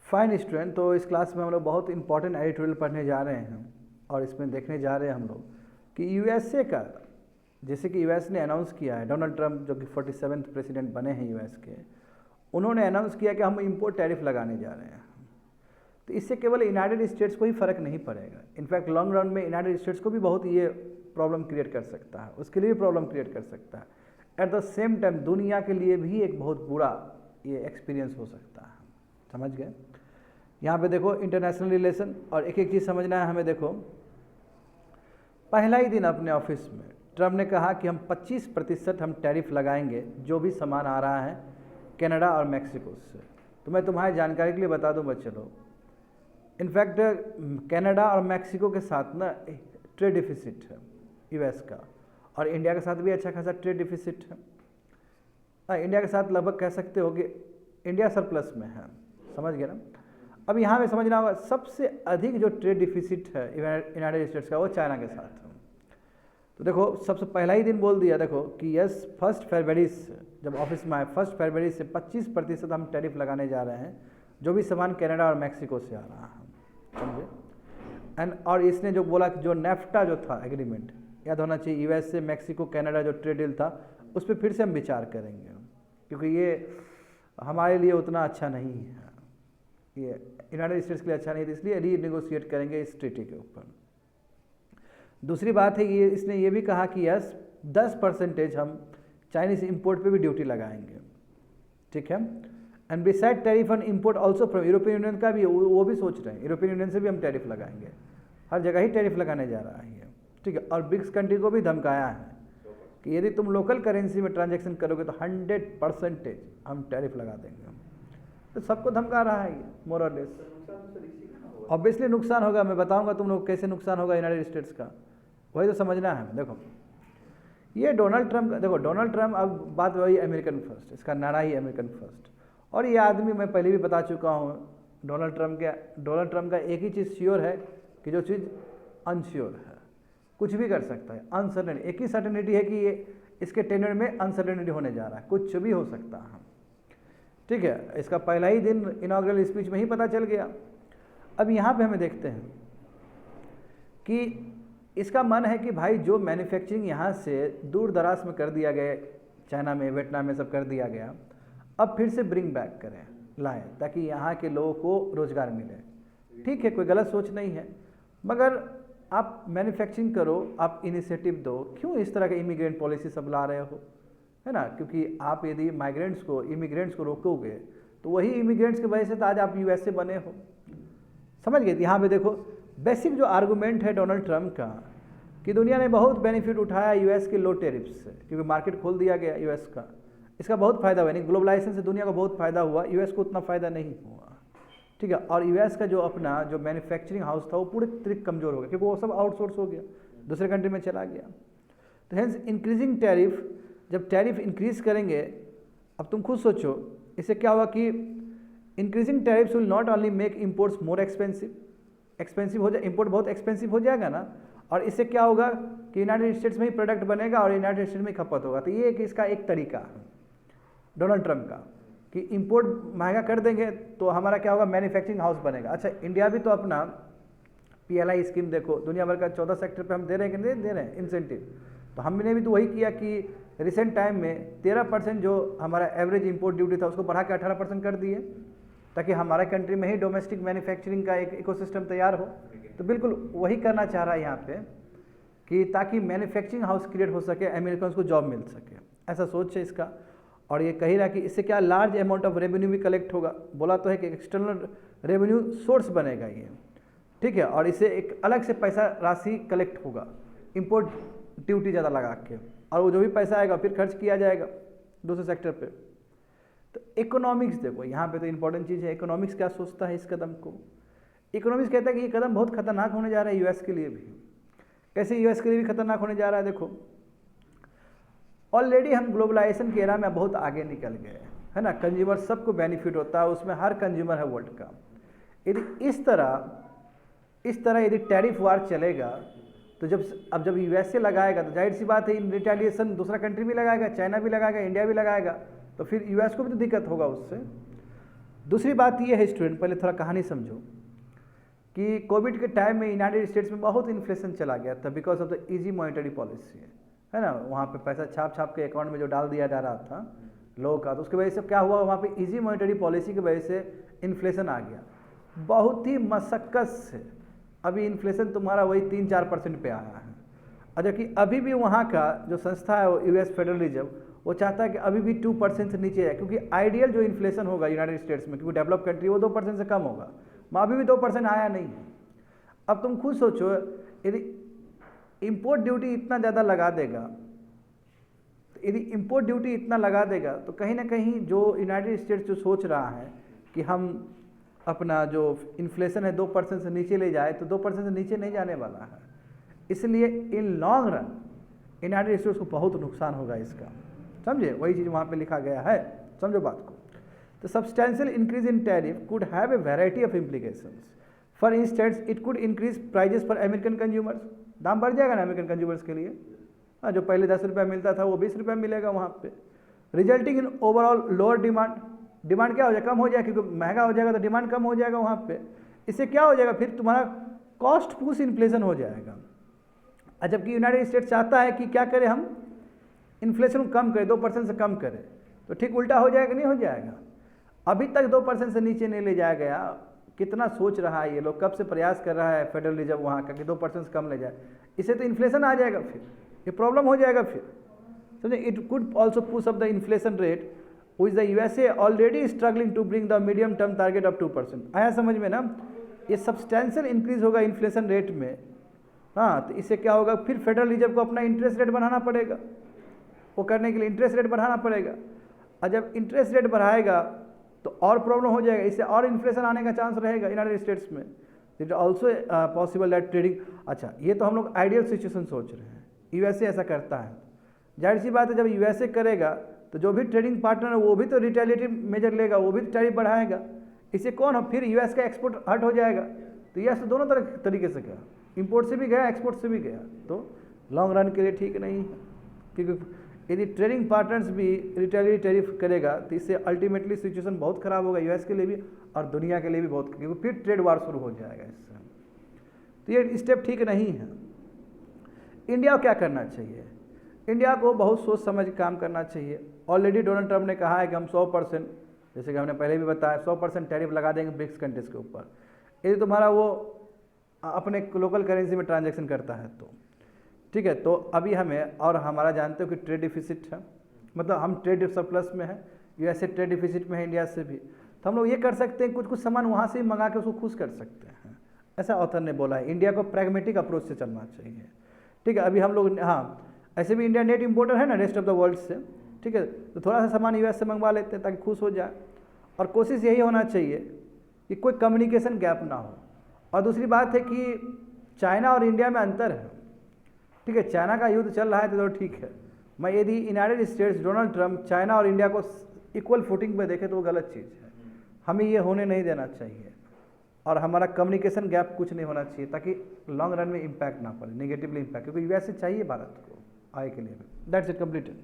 Fine student, तो इस class में हम लोग बहुत इंपॉर्टेंट एडिटोरियल पढ़ने जा रहे हैं और इसमें देखने जा रहे हैं हम लोग कि यूएसए का, जैसे कि यूएस ने अनाउंस किया है, डोनाल्ड ट्रंप जो कि 47th प्रेसिडेंट बने हैं यूएस के, उन्होंने अनाउंस किया कि हम इंपोर्ट टैरिफ लगाने जा रहे हैं। तो इससे केवल यूनाइटेड स्टेट्स को ही फ़र्क नहीं पड़ेगा, इनफैक्ट लॉन्ग रन में यूनाइटेड स्टेट्स को भी बहुत ये प्रॉब्लम क्रिएट कर सकता है, उसके लिए भी प्रॉब्लम क्रिएट कर सकता है। एट द सेम टाइम दुनिया के लिए भी एक बहुत बुरा ये एक्सपीरियंस हो सकता है। समझ गए? यहाँ पे देखो इंटरनेशनल रिलेशन, और एक एक चीज़ समझना है हमें। देखो पहला ही दिन अपने ऑफिस में ट्रम्प ने कहा कि हम 25% हम टैरिफ लगाएंगे जो भी सामान आ रहा है कनाडा और मैक्सिको से। तो मैं तुम्हारी जानकारी के लिए बता दूं बच्चे लोग, इनफैक्ट कनाडा और मैक्सिको के साथ ना ट्रेड डिफिसिट है यूएस का, और इंडिया के साथ भी अच्छा खासा ट्रेड डिफिसिट है। इंडिया के साथ लगभग कह सकते हो कि इंडिया सरप्लस में है। समझ गए ना? अब यहाँ में समझना होगा सबसे अधिक जो ट्रेड डिफिसिट है यूनाइटेड स्टेट्स का वो चाइना के साथ है। तो देखो सबसे पहला ही दिन बोल दिया देखो कि यस 1 फरवरी से, जब ऑफिस में आए 1 फरवरी से 25% हम टैरिफ लगाने जा रहे हैं जो भी सामान कनाडा और मैक्सिको से आ रहा है। समझे? एंड और इसने जो बोला कि जो नेफ्टा जो था एग्रीमेंट, याद होना चाहिए, यूएस से मैक्सिको कनाडा जो ट्रेड डील था उस पर फिर से हम विचार करेंगे, क्योंकि ये हमारे लिए उतना अच्छा नहीं है, ये यूनाइटेड स्टेट्स के लिए अच्छा नहीं है, इसलिए रीनेगोशिएट करेंगे इस ट्रीटी के ऊपर। दूसरी बात है ये, इसने ये भी कहा कि यस 10% हम चाइनीज़ इंपोर्ट पे भी ड्यूटी लगाएंगे। ठीक है? And beside tariff on import also from European union का भी वो भी सोच रहे हैं, यूरोपियन यूनियन से भी हम टैरिफ लगाएंगे, हर जगह ही टैरिफ लगाने जा रहा है ये। ठीक है? और ब्रिक्स कंट्री को भी धमकाया है कि यदि तुम लोकल करेंसी में ट्रांजेक्शन करोगे तो 100% हम टैरिफ लगा देंगे। तो सबको धमका रहा है ये मोर और लेस। ऑब्वियसली नुकसान होगा, मैं बताऊंगा तुम लोग कैसे नुकसान होगा यूनाइटेड स्टेट्स का, वही तो समझना है। देखो ये डोनाल्ड ट्रंप का, देखो डोनाल्ड ट्रंप, अब बात वही अमेरिकन फर्स्ट, इसका नारा ही अमेरिकन फर्स्ट। और ये आदमी मैं पहले भी बता चुका हूँ, डोनाल्ड ट्रंप का एक ही चीज़ श्योर है कि जो चीज़ अनश्योर है, कुछ भी कर सकता है, अनसर्टेन। एक ही सर्टेनिटी है कि ये इसके टेन्योर में अनसर्टेनिटी होने जा रहा है, कुछ भी हो सकता है। ठीक है? इसका पहला ही दिन इनॉग्रल स्पीच में ही पता चल गया। अब यहाँ पे हमें देखते हैं कि इसका मन है कि भाई जो मैन्युफैक्चरिंग यहाँ से दूर दराज में कर दिया गया, चाइना में, वियतनाम में सब कर दिया गया, अब फिर से ब्रिंग बैक करें, लाएं, ताकि यहाँ के लोगों को रोज़गार मिले। ठीक है, कोई गलत सोच नहीं है, मगर आप मैन्युफैक्चरिंग करो, आप इनिशिएटिव दो, क्यों इस तरह के इमिग्रेंट पॉलिसी सब ला रहे हो, है ना? क्योंकि आप यदि इमिग्रेंट्स को रोकोगे तो वही इमिग्रेंट्स की वजह से तो आज आप यूएसए बने हो। समझ गए? यहाँ पे देखो बेसिक जो आर्गूमेंट है डोनाल्ड ट्रंप का कि दुनिया ने बहुत बेनिफिट उठाया यूएस के लो टैरिफ से, क्योंकि मार्केट खोल दिया गया यूएस का, इसका बहुत फ़ायदा हुआ। नहीं, ग्लोबलाइजेशन से दुनिया को बहुत फ़ायदा हुआ, यूएस को उतना फ़ायदा नहीं हुआ। ठीक है? और यूएस का जो अपना जो मैन्युफैक्चरिंग हाउस था वो पूरे तरीके कमज़ोर हो गया, क्योंकि वो सब आउटसोर्स हो गया, दूसरे कंट्री में चला गया। तो हेंस इंक्रीजिंग टैरिफ, जब टैरिफ इंक्रीज करेंगे, अब तुम खुद सोचो इससे क्या होगा कि increasing tariffs will not only make imports more expensive हो जाए, इंपोर्ट बहुत एक्सपेंसिव हो जाएगा ना, और इससे क्या होगा कि यूनाइटेड स्टेट्स में ही प्रोडक्ट बनेगा और यूनाइटेड स्टेट्स में ही खपत होगा। तो ये इसका एक तरीका है डोनाल्ड ट्रंप का कि इंपोर्ट महंगा कर देंगे तो हमारा क्या होगा, मैन्युफैक्चरिंग हाउस बनेगा। अच्छा, इंडिया भी तो अपना PLI स्कीम देखो, दुनिया भर का 14 सेक्टर पे हम दे रहे हैं कि नहीं दे रहे हैं इंसेंटिव, तो हमने भी तो वही किया कि रिसेंट टाइम में 13% जो हमारा एवरेज इंपोर्ट ड्यूटी था उसको बढ़ा के 18% कर दिए, ताकि हमारा कंट्री में ही डोमेस्टिक मैन्युफैक्चरिंग का एक इकोसिस्टम तैयार हो। तो बिल्कुल वही करना चाह रहा है यहाँ पे कि ताकि मैन्युफैक्चरिंग हाउस क्रिएट हो सके, अमेरिकन को जॉब मिल सके, ऐसा सोच है इसका। और ये कही रहा कि इससे क्या लार्ज अमाउंट ऑफ रेवेन्यू भी कलेक्ट होगा, बोला तो है कि एक्सटर्नल रेवेन्यू सोर्स बनेगा ये। ठीक है? और इससे एक अलग से पैसा राशि कलेक्ट होगा, इंपोर्ट ड्यूटी ज़्यादा लगा के, और वो जो भी पैसा आएगा फिर खर्च किया जाएगा दूसरे सेक्टर पे। तो इकोनॉमिक्स देखो यहाँ पे तो इंपॉर्टेंट चीज़ है, इकोनॉमिक्स क्या सोचता है इस कदम को। इकोनॉमिक्स कहता है कि ये कदम बहुत खतरनाक होने जा रहा है यूएस के लिए भी। कैसे यूएस के लिए भी खतरनाक होने जा रहा है? देखो ऑलरेडी हम ग्लोबलाइजेशन के एरा में बहुत आगे निकल गए, है ना? कंज्यूमर सबको बेनिफिट होता है, उसमें हर कंज्यूमर है वर्ल्ड का। यदि इस तरह यदि टैरिफ वार चलेगा तो जब यूएसए लगाएगा तो जाहिर सी बात है इन रिटेलिएशन दूसरा कंट्री भी लगाएगा, चाइना भी लगाएगा, इंडिया भी लगाएगा, तो फिर यूएस को भी तो दिक्कत होगा उससे। दूसरी बात ये है स्टूडेंट, पहले थोड़ा कहानी समझो कि कोविड के टाइम में यूनाइटेड स्टेट्स में बहुत इन्फ्लेशन चला गया था because of the easy monetary policy, है ना। वहाँ पे पैसा छाप छाप के अकाउंट में जो डाल दिया जा रहा था लोगों का, तो उसकी वजह से क्या हुआ, वहाँ पे इजी मॉनेटरी पॉलिसी की वजह से इन्फ्लेशन आ गया। बहुत ही मशक्क़त से अभी इन्फ्लेशन तुम्हारा वही 3-4% पे आया है। और जबकि अभी भी वहाँ का जो संस्था है वो US फेडरल रिजर्व, वो चाहता है कि अभी भी 2% से नीचे जाए, क्योंकि आइडियल जो इन्फ्लेशन होगा यूनाइटेड स्टेट्स में, क्योंकि डेवलप कंट्री, वो 2% से कम होगा। मैं अभी भी 2% आया नहीं है। अब तुम खुद सोचो, यदि इम्पोर्ट ड्यूटी इतना ज़्यादा लगा देगा, यदि इम्पोर्ट ड्यूटी इतना लगा देगा तो कहीं ना कहीं जो यूनाइटेड स्टेट्स जो सोच रहा है कि हम अपना जो इन्फ्लेशन है 2% से नीचे ले जाए, तो 2% से नीचे नहीं जाने वाला है। इसलिए in long run United states को बहुत नुकसान होगा इसका, समझे। वही चीज़ वहाँ पे लिखा गया है, समझो बात को। तो substantial increase in tariff could have a variety of implications. For instance it could increase prices for American consumers, दाम बढ़ जाएगा ना अमेरिकन कंज्यूमर्स के लिए। हाँ, जो पहले 10 रुपये मिलता था वो 20 रुपये मिलेगा वहाँ पे। Resulting in overall lower demand, demand क्या हो जाएगा, कम हो जाएगा, क्योंकि महंगा हो जाएगा तो डिमांड कम हो जाएगा वहाँ पे। इससे क्या हो जाएगा, फिर तुम्हारा कॉस्ट पुश इन्फ्लेशन हो जाएगा। जबकि यूनाइटेड स्टेट्स चाहता है कि क्या करें, हम इन्फ्लेशन को कम करें, 2% से कम करें, तो ठीक उल्टा हो जाएगा, नहीं हो जाएगा। अभी तक 2% से नीचे नहीं ले जाया गया। कितना सोच रहा है ये लोग, कब से प्रयास कर रहा है फेडरल रिजर्व वहाँ का कि 2% से कम ले जाए। इससे तो इन्फ्लेशन आ जाएगा, फिर ये प्रॉब्लम हो जाएगा फिर, समझे। It could also push up the inflation rate which the USA already struggling to bring the medium term target of 2%। आया समझ में ना। ये सब्सटेंशियल इंक्रीज होगा इन्फ्लेशन रेट में। हाँ, तो इससे क्या होगा, फिर फेडरल रिजर्व को अपना इंटरेस्ट रेट बढ़ाना पड़ेगा। वो करने के लिए इंटरेस्ट रेट बढ़ाना पड़ेगा, और जब इंटरेस्ट रेट बढ़ाएगा तो और प्रॉब्लम हो जाएगा, इससे और इन्फ्लेशन आने का चांस रहेगा यूनाइटेड स्टेट्स में। It also possible that trading, अच्छा ये तो हम लोग आइडियल सिचुएशन सोच रहे हैं, USA ऐसा करता है। जाहिर सी बात है, जब USA करेगा तो जो भी ट्रेडिंग पार्टनर है वो भी तो रिटेलिएटिव मेजर लेगा, वो भी टैरिफ बढ़ाएगा। इससे कौन हो, फिर US का एक्सपोर्ट हट हो जाएगा। तो US तो दोनों तरीके से गया, इम्पोर्ट से भी गया, एक्सपोर्ट से भी गया, तो लॉन्ग रन के लिए ठीक नहीं है। क्योंकि यदि ट्रेडिंग पार्टनर्स भी रिटेलिएटिव टैरिफ करेगा तो इससे अल्टीमेटली सिचुएशन बहुत ख़राब होगा US के लिए भी और दुनिया के लिए भी बहुत, क्योंकि फिर ट्रेड वार शुरू हो जाएगा इससे। तो ये स्टेप ठीक नहीं है। इंडिया को क्या करना चाहिए, इंडिया को बहुत सोच समझ के काम करना चाहिए। ऑलरेडी डोनाल्ड ट्रंप ने कहा है कि हम 100%, जैसे कि हमने पहले भी बताया, 100% टैरिफ लगा देंगे ब्रिक्स कंट्रीज के ऊपर, यदि तुम्हारा वो अपने लोकल करेंसी में ट्रांजैक्शन करता है तो, ठीक है। तो अभी हमें, और हमारा जानते हो कि ट्रेड डिफिसिट है, मतलब हम ट्रेड सरप्लस में है, USA ट्रेड डिफिसिट में है इंडिया से भी। तो हम लोग ये कर सकते हैं, कुछ कुछ सामान वहाँ से ही मंगा के उसको खुश कर सकते हैं, ऐसा ऑथर ने बोला है। इंडिया को प्रैग्मेटिक अप्रोच से चलना चाहिए, ठीक है। अभी हम लोग, हाँ ऐसे भी इंडिया नेट इंपोर्टर है ना रेस्ट ऑफ द वर्ल्ड से, ठीक है। तो थोड़ा सा सामान US से मंगवा लेते हैं ताकि खुश हो जाए। और कोशिश यही होना चाहिए कि कोई कम्युनिकेशन गैप ना हो। और दूसरी बात है कि चाइना और इंडिया में अंतर है, ठीक है। चाइना का युद्ध चल रहा है तो ठीक है, मैं यदि United states Donald Trump China और इंडिया को इक्वल फुटिंग पे देखे तो वो गलत चीज़ है। हमें ये होने नहीं देना चाहिए, और हमारा कम्युनिकेशन गैप कुछ नहीं होना चाहिए, ताकि लॉन्ग रन में इम्पैक्ट ना पड़े, नेगेटिवली इम्पैक्ट, क्योंकि USA चाहिए भारत को आए के लिए। That's it, completed.